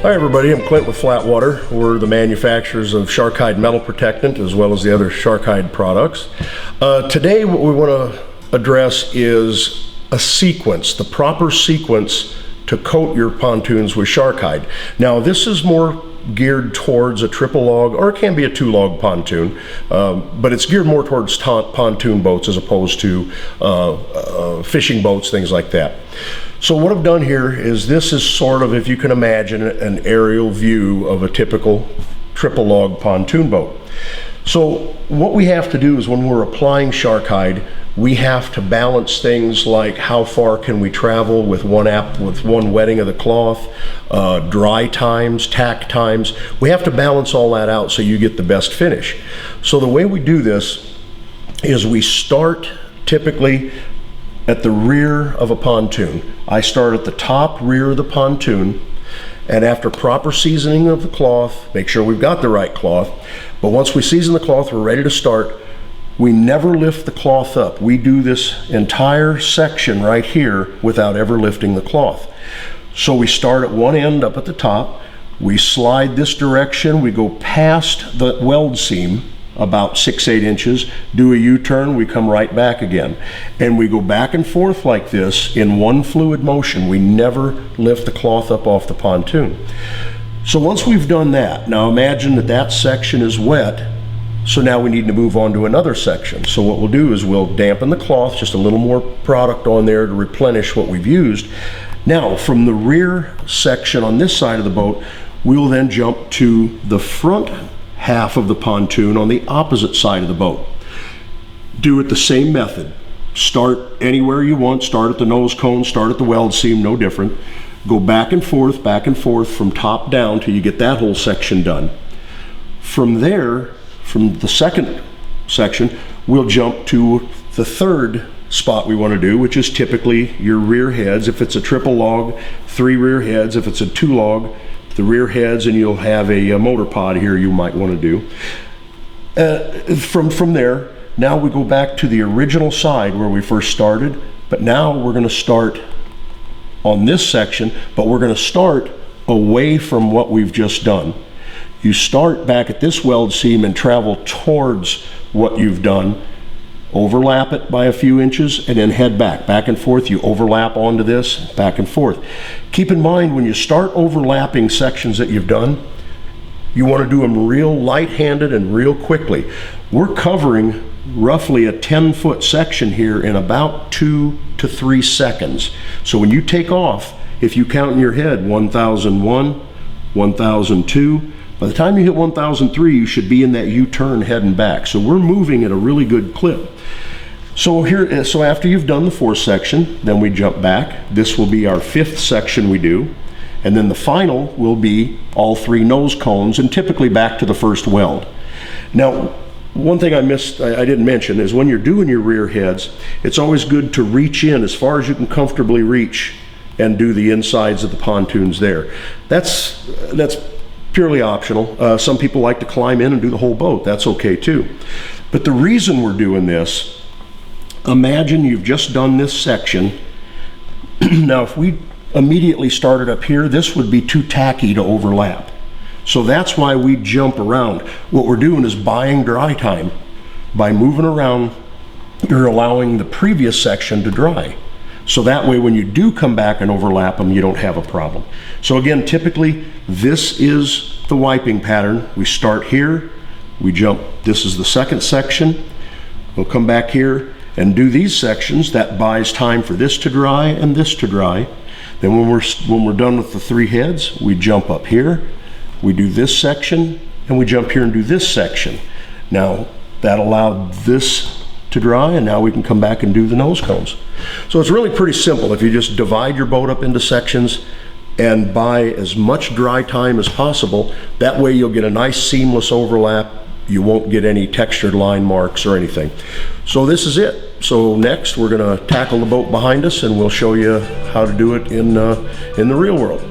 Hi everybody, I'm Clint with Flatwater. We're the manufacturers of Sharkhide metal protectant as well as the other Sharkhide products. Today what we want to address is a sequence, the proper sequence to coat your pontoons with Sharkhide. Now this is more geared towards a triple log, or it can be a two log pontoon, but it's geared more towards pontoon boats as opposed to fishing boats, things like that. So what I've done here is this is sort of, if you can imagine, an aerial view of a typical triple log pontoon boat. So what we have to do is when we're applying Sharkhide, we have to balance things like how far can we travel with one wetting of the cloth, dry times, tack times. We have to balance all that out so you get the best finish. So the way we do this is we start typically at the rear of a pontoon. I start at the top rear of the pontoon, and after proper seasoning of the cloth, make sure we've got the right cloth, but once we season the cloth, we're ready to start. We never lift the cloth up. We do this entire section right here without ever lifting the cloth. So we start at one end up at the top, we slide this direction, we go past the weld seam about 6-8 inches, do a U-turn, we come right back again. And we go back and forth like this in one fluid motion. We never lift the cloth up off the pontoon. So once we've done that, now imagine that that section is wet, so now we need to move on to another section. So what we'll do is we'll dampen the cloth, just a little more product on there to replenish what we've used. Now from the rear section on this side of the boat, we'll then jump to the front half of the pontoon on the opposite side of the boat. Do it the same method. Start anywhere you want, start at the nose cone, start at the weld seam, no different. Go back and forth from top down till you get that whole section done. From there, from the second section, we'll jump to the third spot we want to do, which is typically your rear heads. If it's a triple log, 3 rear heads. If it's a 2 log, the rear heads, and you'll have a motor pod here you might want to do. From there, now we go back to the original side where we first started, but now we're going to start on this section, but we're going to start away from what we've just done. You start back at this weld seam and travel towards what you've done, overlap it by a few inches, and then head back and forth. You overlap onto this, back and forth. Keep in mind, when you start overlapping sections that you've done, you want to do them real light-handed and real quickly. We're covering roughly a 10-foot section here in about 2 to 3 seconds. So when you take off, if you count in your head 1001, 1002, by the time you hit 1003, you should be in that U-turn heading back. So we're moving at a really good clip. So after you've done the 4th section, then we jump back. This will be our 5th section we do. And then the final will be all 3 nose cones, and typically back to the first weld. Now, one thing I didn't mention is when you're doing your rear heads, it's always good to reach in as far as you can comfortably reach and do the insides of the pontoons there. That's purely optional. Some people like to climb in and do the whole boat. That's okay too. But the reason we're doing this, imagine you've just done this section. Now if we immediately started up here, this would be too tacky to overlap. So that's why we jump around. What we're doing is buying dry time. By moving around, you're allowing the previous section to dry. So that way when you do come back and overlap them, you don't have a problem. So again, typically this is the wiping pattern. We start here, we jump, this is the 2nd section. We'll come back here and do these sections. That buys time for this to dry and this to dry. Then when we're done with the 3 heads, we jump up here, we do this section, and we jump here and do this section. Now that allowed this to dry, and now we can come back and do the nose cones. So it's really pretty simple. If you just divide your boat up into sections and buy as much dry time as possible, that way you'll get a nice seamless overlap. You won't get any textured line marks or anything. So this is it. So next we're going to tackle the boat behind us, and we'll show you how to do it in the real world.